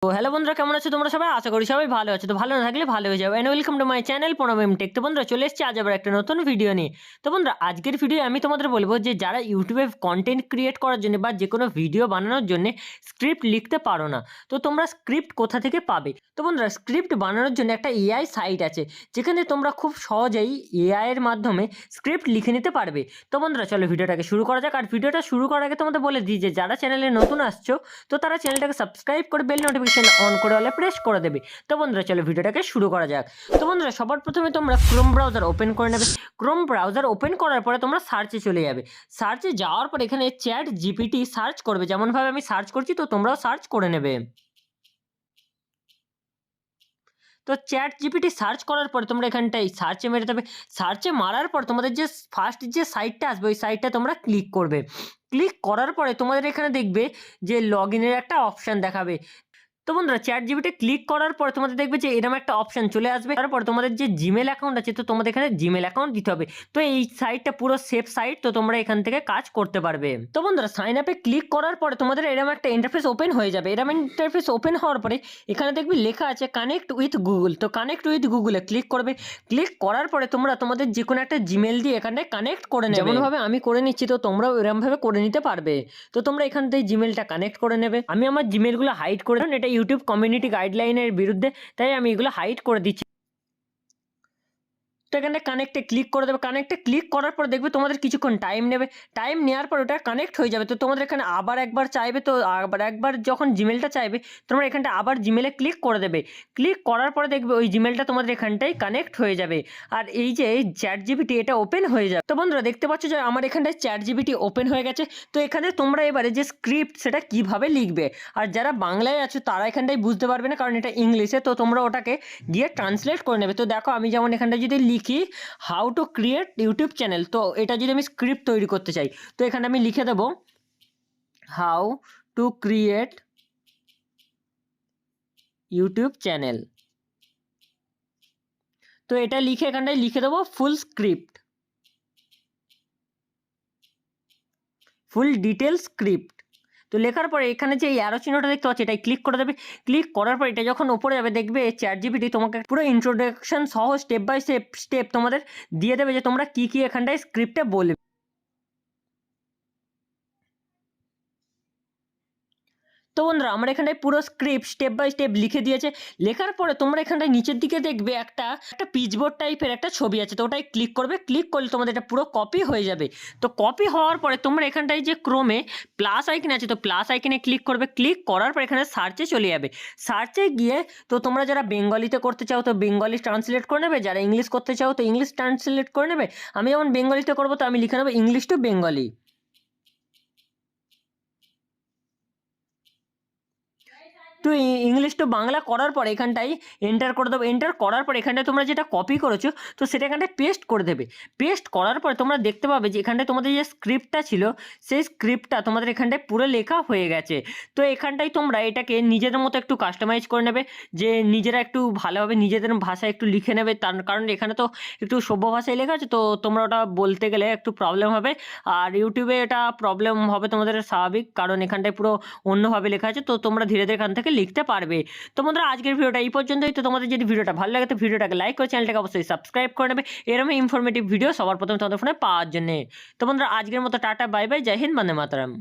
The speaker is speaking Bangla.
তো হ্যালো বন্ধুরা, কেমন আছো তোমরা সবাই? আশা করি সবাই ভালো আছো। তো ভালো না থাকলে ভালো হয়ে যাবে। And welcome to my channel Pranab M tech. তো বন্ধুরা চলে এসেছি আজ আবার একটা নতুন ভিডিও নিয়ে। তো বন্ধুরা আজকের ভিডিও আমি তোমাদের বলবো যে যারা ইউটিউবে কন্টেন্ট ক্রিয়েট করার জন্য বা যে কোনো ভিডিও বানানোর জন্য স্ক্রিপ্ট লিখতে পারো না, তো তোমরা স্ক্রিপ্ট কোথা থেকে পাবে? তো বন্ধুরা স্ক্রিপ্ট বানানোর জন্য একটা এআই সাইট আছে, যেখানে তোমরা খুব সহজেই এআই এর মাধ্যমে স্ক্রিপ্ট লিখে নিতে পারবে। তো বন্ধুরা চলো ভিডিওটাকে শুরু করা যাক। আর ভিডিওটা শুরু করার আগে তোমাদের বলে দিই যে যারা চ্যানেলে নতুন আসছো, তো তারা চ্যানেলটাকে সাবস্ক্রাইব করে বেল নোটিফিকেশন অন করে অলে প্রেস করে দেবে। তো বন্ধুরা চলো ভিডিওটাকে শুরু করা যাক। তো বন্ধুরা সবার প্রথমে তোমরা ক্রোম ব্রাউজার ওপেন করে নেবে। ক্রোম ব্রাউজার ওপেন করার পরে তোমরা সার্চে চলে যাবে। সার্চে যাওয়ার পর এখানে চ্যাট জিপিটি সার্চ করবে, যেমনভাবে আমি সার্চ করছি তো তোমরাও সার্চ করে নেবে। তো চ্যাট জিপিটি সার্চ করার পরে তোমরা এখানটায় সার্চে মেরে দেবে। সার্চে মারার পর তোমাদের যে ফার্স্ট যে সাইটটা আসবে ওই সাইটটা তোমরা ক্লিক করবে। ক্লিক করার পরে তোমাদের এখানে দেখবে যে লগ ইনের একটা অপশান দেখাবে। তো বন্ধুরা চ্যাট জিপিটি ক্লিক করার পরে তোমাদের দেখবে যে এরকম একটা অপশন চলে আসবে। তারপর তোমাদের যে জিমেল অ্যাকাউন্ট আছে, তো তোমাদের এখানে জিমেল অ্যাকাউন্ট দিতে হবে। তো এই সাইটটা পুরো সেফ সাইট, তো তোমরা এখান থেকে কাজ করতে পারবে। তো বন্ধুরা সাইন আপে ক্লিক করার পরে তোমাদের এরকম একটা ইন্টারফেস ওপেন হয়ে যাবে। এরকম ইন্টারফেস ওপেন হওয়ার পরে এখানে দেখবি লেখা আছে কানেক্ট উইথ গুগল। তো কানেক্ট উইথ গুগলে ক্লিক করবে। ক্লিক করার পরে তোমরা তোমাদের যে কোনো একটা জিমেল দিয়ে এখানে কানেক্ট করে নেবে। যেমনভাবে আমি করে নিচ্ছি, তো তোমরাও এরকমভাবে করে নিতে পারবে। তো তোমরা এখান থেকে জিমেলটা কানেক্ট করে নেবে। আমি আমার জিমেলগুলো হাইড করে, এটা ইউটিউব কমিউনিটি গাইডলাইনের বিরুদ্ধে, তাই আমি এগুলো হাইড করে দিচ্ছি। তো এখানে কানেক্টে ক্লিক করে দেবে। কানেক্টে ক্লিক করার পর দেখবে তোমাদের কিছুক্ষণ টাইম নেবে। টাইম নেওয়ার পর ওটা কানেক্ট হয়ে যাবে। তো তোমাদের এখানে আবার একবার চাইবে, তো আবার একবার যখন জিমেলটা চাইবে তোমরা এখানটা আবার জিমেলে ক্লিক করে দেবে। ক্লিক করার পরে দেখবে ওই জিমেলটা তোমাদের এখানটায় কানেক্ট হয়ে যাবে। আর এই যে চ্যাট জিপিটি এটা ওপেন হয়ে যাবে। তো বন্ধুরা দেখতে পাচ্ছ যে আমার এখানটায় চ্যাট জিপিটি ওপেন হয়ে গেছে। তো এখানে তোমরা এবারে যে স্ক্রিপ্ট সেটা কিভাবে লিখবে, আর যারা বাংলায় আছো তারা এখানটায় বুঝতে পারবে না, কারণ এটা ইংলিশে, তো তোমরা ওটাকে গিয়ে ট্রান্সলেট করে নেবে। তো দেখো আমি যেমন এখানটায় যদি লিখি how to create YouTube channel, তো এটা যদি আমি স্ক্রিপ্ট তৈরি করতে চাই তো এখানে আমি লিখে দেবো how to create YouTube channel. তো এটা লিখে এখানটায় লিখে দেবো ফুল স্ক্রিপ্ট, ফুল ডিটেল স্ক্রিপ্ট। তো লেখার পরে এখানে যে অ্যারো চিহ্নটা দেখতে পাচ্ছি এটাই ক্লিক করে দেবে। ক্লিক করার পর এটা যখন ওপরে যাবে দেখবে চ্যাট জিপিটি তোমাকে পুরো ইন্ট্রোডাকশন সহ স্টেপ বাই স্টেপ তোমাদের দিয়ে দেবে যে তোমরা কী কী এখানটায় স্ক্রিপ্টে বলবে। তো বন্ধুরা আমার এখানটায় পুরো স্ক্রিপ্ট স্টেপ বাই স্টেপ লিখে দিয়েছে। লেখার পরে তোমরা এখানটায় নিচের দিকে দেখবে একটা পিচবোর্ড টাইপের একটা ছবি আছে, তো ওটাই ক্লিক করবে। ক্লিক করলে তোমাদের এটা পুরো কপি হয়ে যাবে। তো কপি হওয়ার পরে তোমরা এখানটায় যে ক্রোমে প্লাস আইকন আছে, তো প্লাস আইকনে ক্লিক করবে। ক্লিক করার পর এখানে সার্চে চলে যাবে। সার্চে গিয়ে তো তোমরা যারা বেঙ্গলিতে করতে চাও তো বেঙ্গলি ট্রান্সলেট করে নেবে, যারা ইংলিশ করতে চাও তো ইংলিশ ট্রান্সলেট করে নেবে। আমি যেমন বেঙ্গলিতে করবো তো আমি লিখে নেবো ইংলিশ টু বেঙ্গলি। তো ইংলিশ টু বাংলা করার পর এখানটায় এন্টার করে দেবো। এন্টার করার পর এখানটায় তোমরা যেটা কপি করেছো তো সেটা এখানটায় পেস্ট করে দেবে। পেস্ট করার পর তোমরা দেখতে পাবে যে এখানটায় তোমাদের যে স্ক্রিপ্টটা ছিল সেই স্ক্রিপ্টটা তোমাদের এখানটায় পুরো লেখা হয়ে গেছে। তো এখানটায় তোমরা এটাকে নিজেদের মতো একটু কাস্টমাইজ করে নেবে, যে নিজেরা একটু ভালোভাবে নিজেদের ভাষায় একটু লিখে নেবে। তার কারণ এখানে তো একটু সভ্য ভাষায় লেখা আছে, তো তোমরা ওটা বলতে গেলে একটু প্রবলেম হবে। আর ইউটিউবে এটা প্রবলেম হবে তোমাদের, স্বাভাবিক, কারণ এখানটায় পুরো অন্যভাবে লেখা আছে। তো তোমরা ধীরে ধীরে এখান থেকে লিখতে পারবে। তো বন্ধুরা আজকের ভিডিওটা এই পর্যন্তই। তো তোমাদের যদি ভিডিওটা ভালো লাগে তো ভিডিওটাকে লাইক করে চ্যানেলটাকে অবশ্যই সাবস্ক্রাইব করে নেবে এরকম ইনফরমেটিভ ভিডিও সবার প্রথমে তোমাদের ফোনে পাওয়ার জন্য। তো বন্ধুরা আজকের মতো টাটা, বাই বাই, জয় হিন্দ, বন্দে মাতরম।